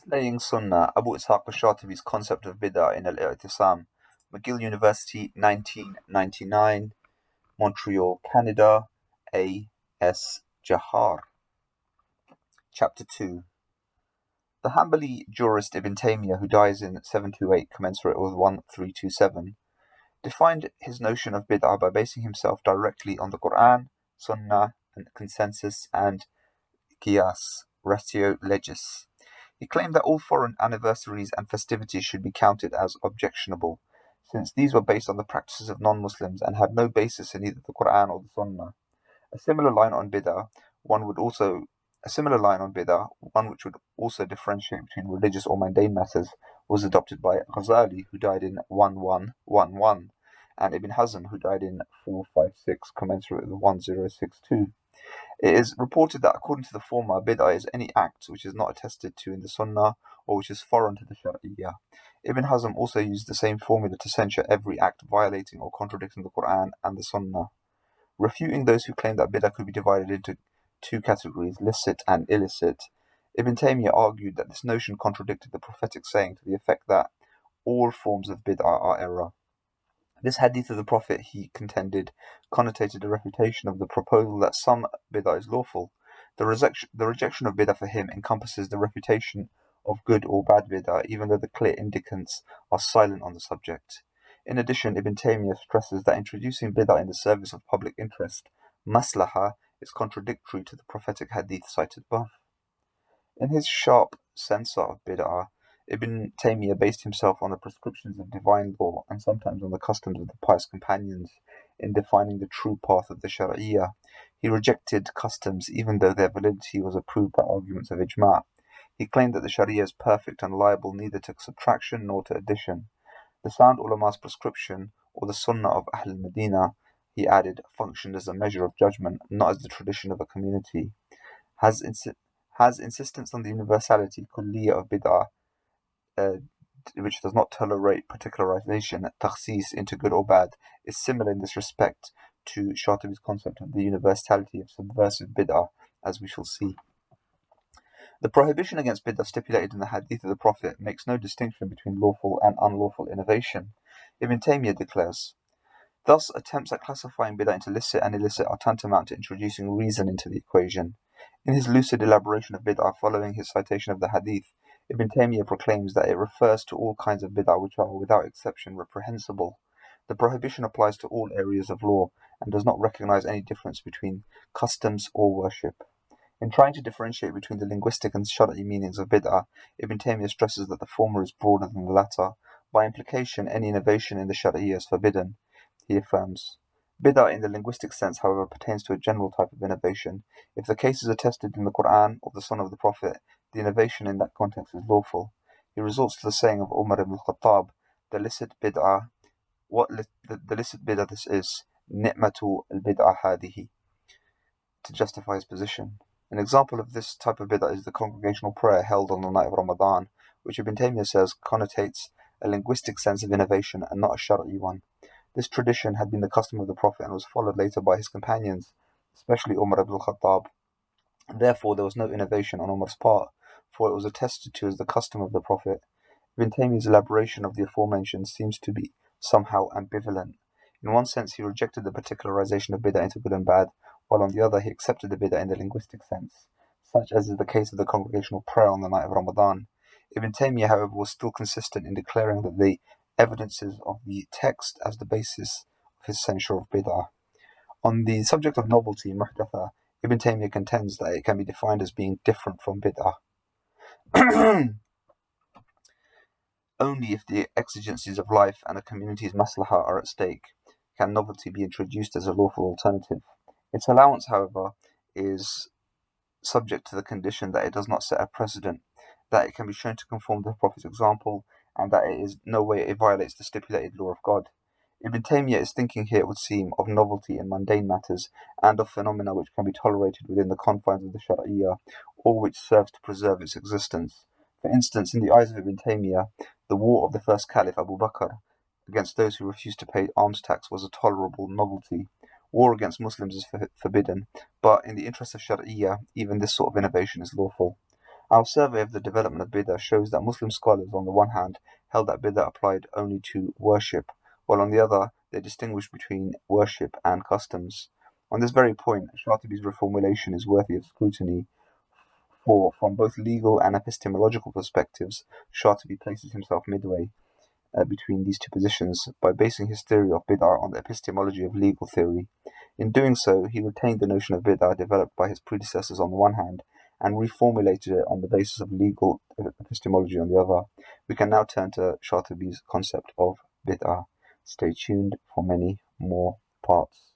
Slaying Sunnah, Abu Ishaq al-Shatibi's concept of Bida in al-Iʻtiṣām, McGill University, 1999, Montreal, Canada, A.S. Jahar. Chapter 2. The Hanbali jurist Ibn Taymiyyah, who dies in 728, commensurate with 1327, defined his notion of Bid'ah by basing himself directly on the Quran, Sunnah, and consensus, and Qiyas, ratio legis. He claimed that all foreign anniversaries and festivities should be counted as objectionable, since these were based on the practices of non-Muslims and had no basis in either the Quran or the Sunnah. A similar line on Bid'ah, one which would also differentiate between religious or mundane matters, was adopted by Ghazali, who died in 1111, and Ibn Hazm, who died in 456, commensurate with 1062. It is reported that according to the former, Bid'ah is any act which is not attested to in the Sunnah or which is foreign to the Shari'ah. Ibn Hazm also used the same formula to censure every act violating or contradicting the Quran and the Sunnah. Refuting those who claim that Bid'ah could be divided into two categories, licit and illicit, Ibn Taymiyyah argued that this notion contradicted the prophetic saying to the effect that all forms of Bid'ah are error. This hadith of the Prophet, he contended, connotated the refutation of the proposal that some Bid'ah is lawful. The rejection of Bid'ah for him encompasses the refutation of good or bad Bid'ah, even though the clear indicants are silent on the subject. In addition, Ibn Taymiyyah stresses that introducing Bid'ah in the service of public interest, maslaha, is contradictory to the prophetic hadith cited above. In his sharp censor of Bid'ah, Ibn Taymiyyah based himself on the prescriptions of divine law and sometimes on the customs of the pious companions in defining the true path of the Shari'ah. He rejected customs even though their validity was approved by arguments of ijma'. He claimed that the Shari'ah is perfect and liable neither to subtraction nor to addition. The sound ulama's prescription, or the sunnah of Ahl al-Madinah, he added, functioned as a measure of judgment, not as the tradition of a community. Has insistence on the universality kulliya of Bid'ah, which does not tolerate particularization, takhsis, into good or bad, is similar in this respect to Shatibi's concept of the universality of subversive Bid'ah, as we shall see. The prohibition against Bid'ah stipulated in the hadith of the Prophet makes no distinction between lawful and unlawful innovation. Ibn Taymiyyah declares, thus attempts at classifying Bid'ah into licit and illicit are tantamount to introducing reason into the equation. In his lucid elaboration of Bid'ah following his citation of the hadith, Ibn Taymiyyah proclaims that it refers to all kinds of Bid'ah which are without exception reprehensible. The prohibition applies to all areas of law and does not recognize any difference between customs or worship. In trying to differentiate between the linguistic and Shari'i meanings of Bid'ah, Ibn Taymiyyah stresses that the former is broader than the latter. By implication, any innovation in the Shari'ah is forbidden. He affirms, Bid'ah in the linguistic sense, however, pertains to a general type of innovation. If the case is attested in the Quran or the Sunnah of the Prophet, the innovation in that context is lawful. He resorts to the saying of Umar ibn al-Khattab, the licit Bid'ah this is, ni'matu al-Bid'ah hadihi, to justify his position. An example of this type of Bid'ah is the congregational prayer held on the night of Ramadan, which Ibn Taymiyyah says connotates a linguistic sense of innovation and not a Shari'i one. This tradition had been the custom of the Prophet and was followed later by his companions, especially Umar ibn al-Khattab. Therefore, there was no innovation on Umar's part, for it was attested to as the custom of the Prophet. Ibn Taymiyyah's elaboration of the aforementioned seems to be somehow ambivalent. In one sense, he rejected the particularization of Bid'ah into good and bad, while on the other he accepted the Bid'ah in the linguistic sense, such as is the case of the congregational prayer on the night of Ramadan. Ibn Taymiyyah, however, was still consistent in declaring that the evidences of the text as the basis of his censure of Bid'ah. On the subject of novelty, muhdatha, Ibn Taymiyyah contends that it can be defined as being different from Bid'ah. Only if the exigencies of life and a community's maslaha are at stake can novelty be introduced as a lawful alternative. Its allowance, however, is subject to the condition that it does not set a precedent, that it can be shown to conform to the Prophet's example, and that it is no way it violates the stipulated law of God. Ibn Taymiyyah is thinking here, it would seem, of novelty in mundane matters and of phenomena which can be tolerated within the confines of the Shari'ah, or which serves to preserve its existence. For instance, in the eyes of Ibn Taymiyyah, the war of the first Caliph Abu Bakr against those who refused to pay alms tax was a tolerable novelty. War against Muslims is forbidden, but in the interest of Shari'ah, even this sort of innovation is lawful. Our survey of the development of Bida shows that Muslim scholars, on the one hand, held that Bida applied only to worship, while on the other, they distinguished between worship and customs. On this very point, Shatibi's reformulation is worthy of scrutiny, for, from both legal and epistemological perspectives, Shatibi places himself midway between these two positions by basing his theory of bid'ah on the epistemology of legal theory. In doing so, he retained the notion of bid'ah developed by his predecessors on the one hand, and reformulated it on the basis of legal epistemology on the other. We can now turn to Shatibi's concept of bid'ah. Stay tuned for many more parts.